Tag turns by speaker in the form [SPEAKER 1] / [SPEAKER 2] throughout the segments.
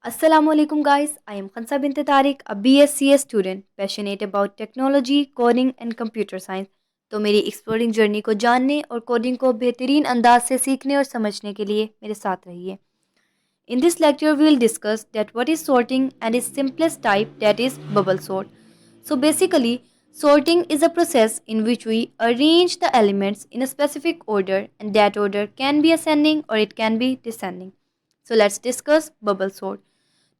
[SPEAKER 1] Assalamualaikum guys, I am Khansa bint Tariq, a BScs student passionate about technology, coding and computer science। तो मेरी exploring journey को जानने और coding को बेहतरीन अंदाज से सीखने और समझने के लिए मेरे साथ रहिए। In this lecture we will discuss that what is sorting and its simplest type, that is bubble sort। So basically sorting is a process in which we arrange the elements in a specific order, and that order can be ascending or it can be descending। So let's discuss bubble sort।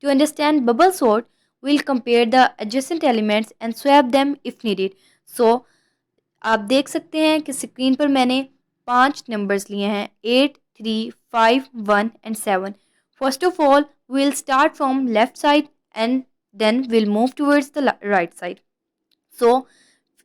[SPEAKER 1] To understand bubble sort, we'll compare the adjacent elements and swap them if needed। So आप देख सकते हैं कि screen पर मैंने 5 numbers लिए हैं, 8, 3, 5, 1 and 7। First of all, we'll start from left side and then we'll move towards the right side। So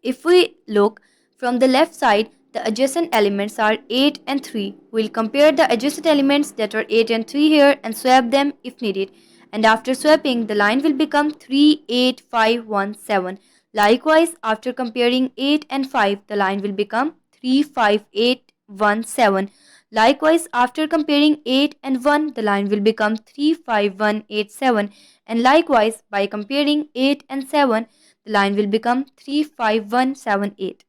[SPEAKER 1] if we look from the left side, the adjacent elements are 8 and 3. We'll compare the adjacent elements that are 8 and 3 here and swap them if needed. And after swapping, the line will become 3, 8, 5, 1, 7. Likewise, after comparing 8 and 5, the line will become 3, 5, 8, 1, 7. Likewise, after comparing 8 and 1, the line will become 3, 5, 1, 8, 7. And likewise, by comparing 8 and 7, the line will become 3, 5, 1, 7, 8।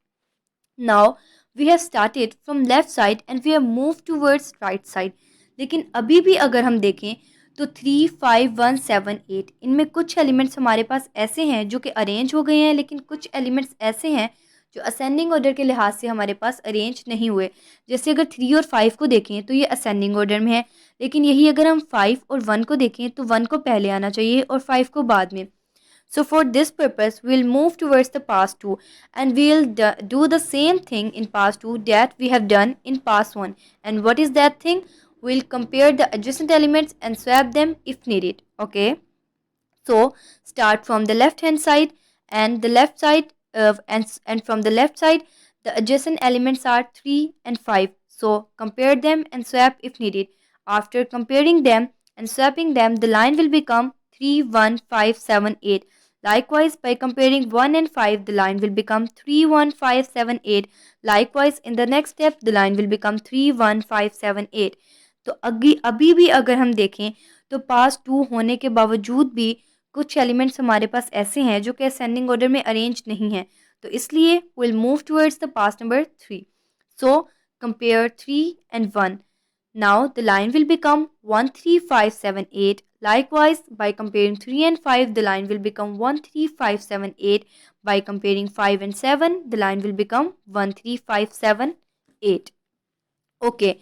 [SPEAKER 1] Now we have started from left side and we have moved towards right side। लेकिन अभी भी अगर हम देखें तो 3, 5, 1, 7, 8 इनमें कुछ elements हमारे पास ऐसे हैं जो कि अरेंज हो गए हैं, लेकिन कुछ एलिमेंट्स ऐसे हैं जो असेंडिंग ऑर्डर के लिहाज से हमारे पास अरेंज नहीं हुए। जैसे अगर 3 और 5 को देखें तो ये असेंडिंग ऑर्डर में है, लेकिन यही अगर हम 5 और 1 को देखें तो 1 को पहले आना चाहिए और 5 को बाद में। So for this purpose, we'll move towards the past 2 and we'll do the same thing in past 2 that we have done in past 1. And what is that thing? We'll compare the adjacent elements and swap them if needed. Okay. So start from the left hand side and the left side and from the left side the adjacent elements are 3 and 5. So compare them and swap if needed. After comparing them and swapping them, the line will become 3, 1, 5, 7, 8. Likewise, by comparing 1 and 5, the line will become 3, 1, 5, 7, 8. Likewise, in the next step, the line will become 3, 1, 5, 7, 8। तो अभी भी अगर हम देखें तो पास 2 होने के बावजूद भी कुछ एलिमेंट्स हमारे पास ऐसे हैं जो कि असेंडिंग ऑर्डर में अरेंज नहीं हैं, तो इसलिए will move towards the pass number 3। So compare 3 and 1। Now the line will become 1, 3, 5, 7, 8। Likewise, by comparing 3 and 5, the line will become 1, 3, 5, 7, 8। By comparing 5 and 7, the line will become 1, 3, 5, 7, 8। Okay,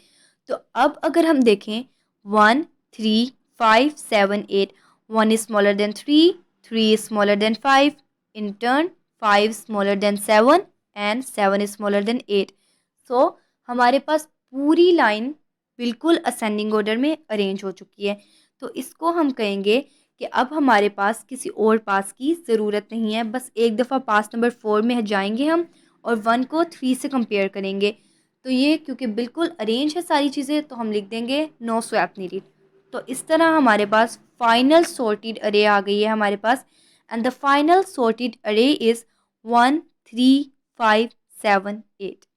[SPEAKER 1] तो अब अगर हम देखें 1, 3, 5, 7, 8, 1 is smaller than 3, 3 is smaller than 5, in turn 5 is smaller than 7 and 7 is smaller than 8। सो हमारे पास पूरी line बिल्कुल ascending order में arrange हो चुकी है। तो इसको हम कहेंगे कि अब हमारे पास किसी और पास की ज़रूरत नहीं है, बस एक दफ़ा पास नंबर 4 में जाएंगे हम और 1 को 3 से कंपेयर करेंगे। तो ये क्योंकि बिल्कुल अरेंज है सारी चीज़ें, तो हम लिख देंगे नो स्वैप नीडेड। तो इस तरह हमारे पास फाइनल सॉर्टेड अरे आ गई है हमारे पास। एंड द फाइनल सॉर्टेड अरे इज़ 1, 3, 5, 7, 8।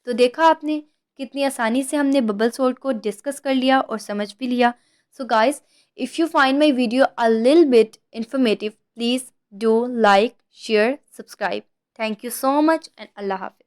[SPEAKER 1] तो देखा आपने कितनी आसानी से हमने बबल सॉर्ट को डिस्कस कर लिया और समझ भी लिया। So guys, if you find my video a little bit informative, please do like, share, subscribe. Thank you so much and अल्लाह हाफिज़।